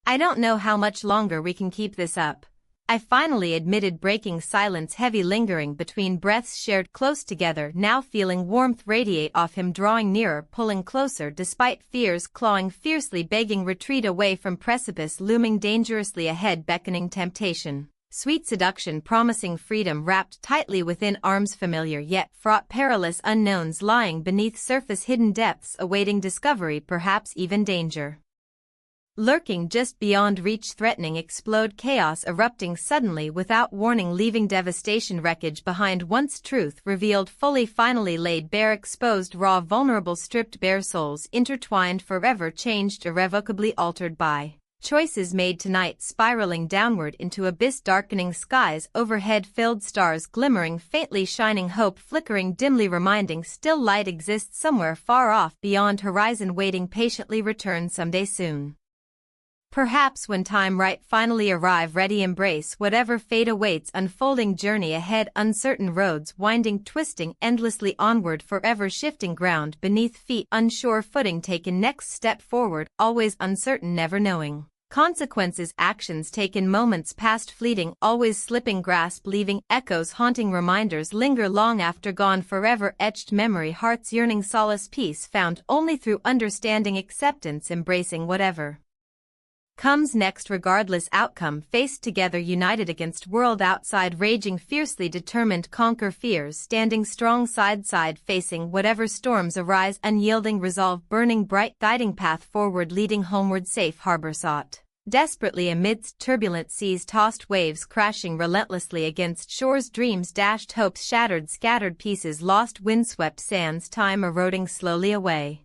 I don't know how much longer we can keep this up, I finally admitted breaking silence heavy lingering between breaths shared close together now feeling warmth radiate off him drawing nearer pulling closer despite fears clawing fiercely begging retreat away from precipice looming dangerously ahead beckoning temptation. Sweet seduction promising freedom wrapped tightly within arms familiar yet fraught perilous unknowns lying beneath surface hidden depths awaiting discovery perhaps even danger. Lurking just beyond reach threatening explode chaos erupting suddenly without warning leaving devastation wreckage behind once truth revealed fully finally laid bare exposed raw vulnerable stripped bare souls intertwined forever changed irrevocably altered by choices made tonight spiraling downward into abyss darkening skies overhead filled stars glimmering faintly shining hope flickering dimly reminding still light exists somewhere far off beyond horizon waiting patiently return someday soon. Perhaps when time right finally arrive ready embrace whatever fate awaits unfolding journey ahead uncertain roads winding twisting endlessly onward forever shifting ground beneath feet unsure footing taken next step forward always uncertain never knowing consequences actions taken moments past fleeting always slipping grasp leaving echoes haunting reminders linger long after gone forever etched memory hearts yearning solace peace found only through understanding acceptance embracing whatever comes next regardless outcome faced together united against world outside raging fiercely determined conquer fears standing strong side facing whatever storms arise unyielding resolve burning bright guiding path forward leading homeward safe harbor sought desperately amidst turbulent seas tossed waves crashing relentlessly against shores dreams dashed hopes shattered scattered pieces lost windswept sands time eroding slowly away.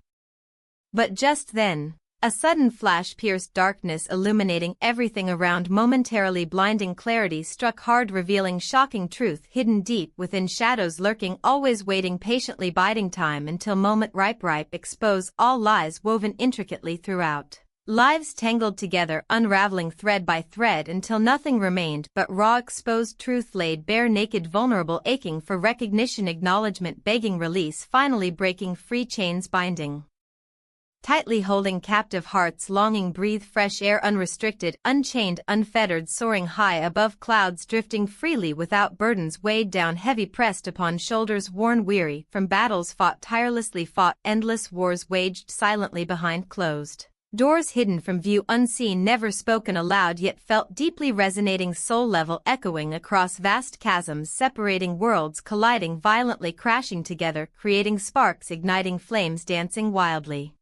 But just then a sudden flash pierced darkness illuminating everything around momentarily blinding clarity struck hard revealing shocking truth hidden deep within shadows lurking always waiting patiently biding time until moment ripe expose all lies woven intricately throughout. Lives tangled together unraveling thread by thread until nothing remained but raw exposed truth laid bare naked vulnerable aching for recognition acknowledgement begging release finally breaking free chains binding. Tightly holding captive hearts longing breathe fresh air unrestricted, unchained, unfettered soaring high above clouds drifting freely without burdens weighed down heavy pressed upon shoulders worn weary from battles fought tirelessly fought endless wars waged silently behind closed doors hidden from view unseen never spoken aloud yet felt deeply resonating soul level echoing across vast chasms separating worlds colliding violently crashing together creating sparks igniting flames dancing wildly.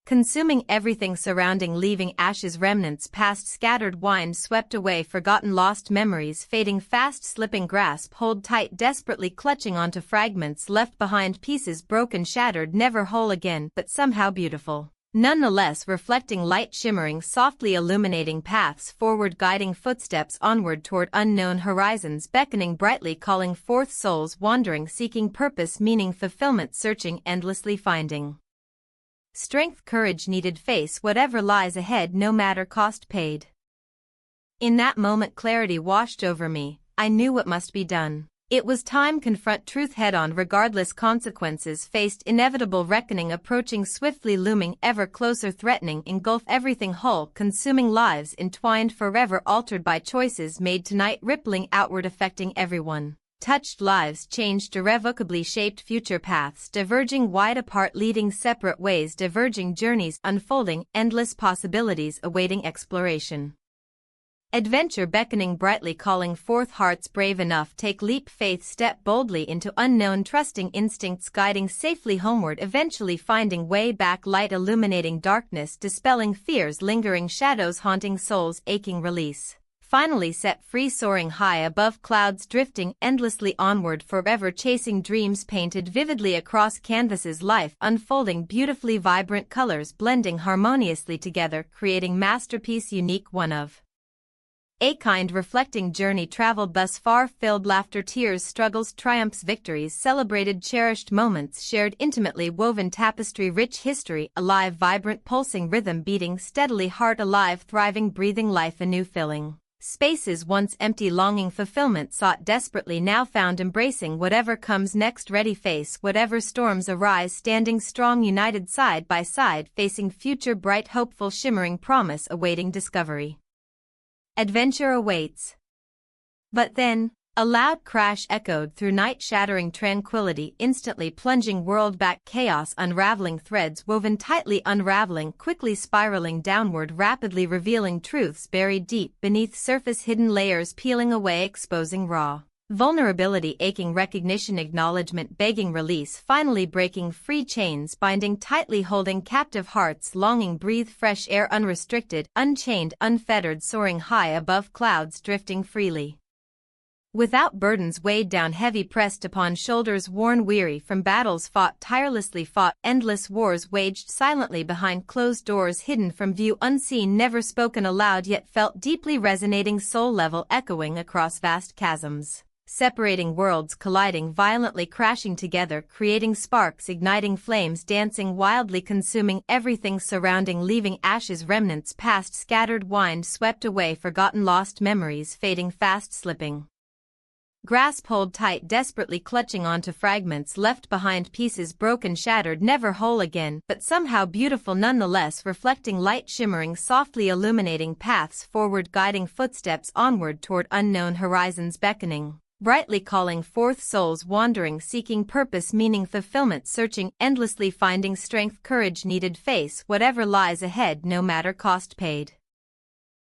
Consuming everything surrounding leaving ashes remnants past scattered wind swept away forgotten lost memories fading fast slipping grasp hold tight desperately clutching onto fragments left behind pieces broken shattered never whole again but somehow beautiful. Nonetheless reflecting light shimmering softly illuminating paths forward guiding footsteps onward toward unknown horizons beckoning brightly calling forth souls wandering seeking purpose meaning fulfillment searching endlessly finding. Strength courage needed face whatever lies ahead no matter cost paid. In that moment clarity washed over me, I knew what must be done. It was time confront truth head-on regardless consequences faced inevitable reckoning approaching swiftly looming ever closer threatening engulf everything whole consuming lives entwined forever altered by choices made tonight rippling outward affecting everyone. Touched lives changed irrevocably shaped future paths diverging wide apart leading separate ways diverging journeys unfolding endless possibilities awaiting exploration. Adventure beckoning brightly, calling forth hearts brave enough, take leap faith, step boldly into unknown, trusting instincts guiding safely homeward, eventually finding way back, light illuminating darkness, dispelling fears, lingering shadows haunting souls, aching release. Finally set free, soaring high above clouds, drifting endlessly onward, forever chasing dreams painted vividly across canvases, life unfolding beautifully, vibrant colors blending harmoniously together, creating masterpiece unique, one of a kind, reflecting journey traveled thus far, filled laughter, tears, struggles, triumphs, victories, celebrated, cherished moments, shared intimately, woven tapestry, rich history, alive, vibrant, pulsing rhythm, beating steadily, heart alive, thriving, breathing life anew, filling spaces once empty, longing fulfillment sought desperately, now found, embracing whatever comes next, ready face whatever storms arise, standing strong, united side by side, facing future bright, hopeful, shimmering promise, awaiting discovery. Adventure awaits. But then, a loud crash echoed through night, shattering tranquility, instantly plunging world back, chaos, unraveling threads woven tightly, unraveling, quickly spiraling downward, rapidly revealing truths buried deep beneath surface, hidden layers peeling away, exposing raw vulnerability, aching recognition, acknowledgement, begging release, finally breaking free, chains binding tightly, holding captive hearts longing, breathe fresh air, unrestricted, unchained, unfettered, soaring high above clouds, drifting freely without burdens, weighed down, heavy, pressed upon shoulders worn, weary from battles fought, tirelessly fought, endless wars waged silently behind closed doors, hidden from view, unseen, never spoken aloud, yet felt deeply, resonating, soul level, echoing across vast chasms, separating worlds, colliding violently, crashing together, creating sparks, igniting flames, dancing wildly, consuming everything surrounding, leaving ashes, remnants past, scattered, wind swept away, forgotten, lost memories fading fast, slipping. Grasp, hold tight, desperately clutching onto fragments left behind, pieces broken, shattered, never whole again, but somehow beautiful nonetheless, reflecting light, shimmering, softly illuminating paths forward, guiding footsteps onward toward unknown horizons, beckoning brightly, calling forth souls wandering, seeking purpose, meaning, fulfillment, searching endlessly, finding strength, courage needed, face whatever lies ahead, no matter cost paid.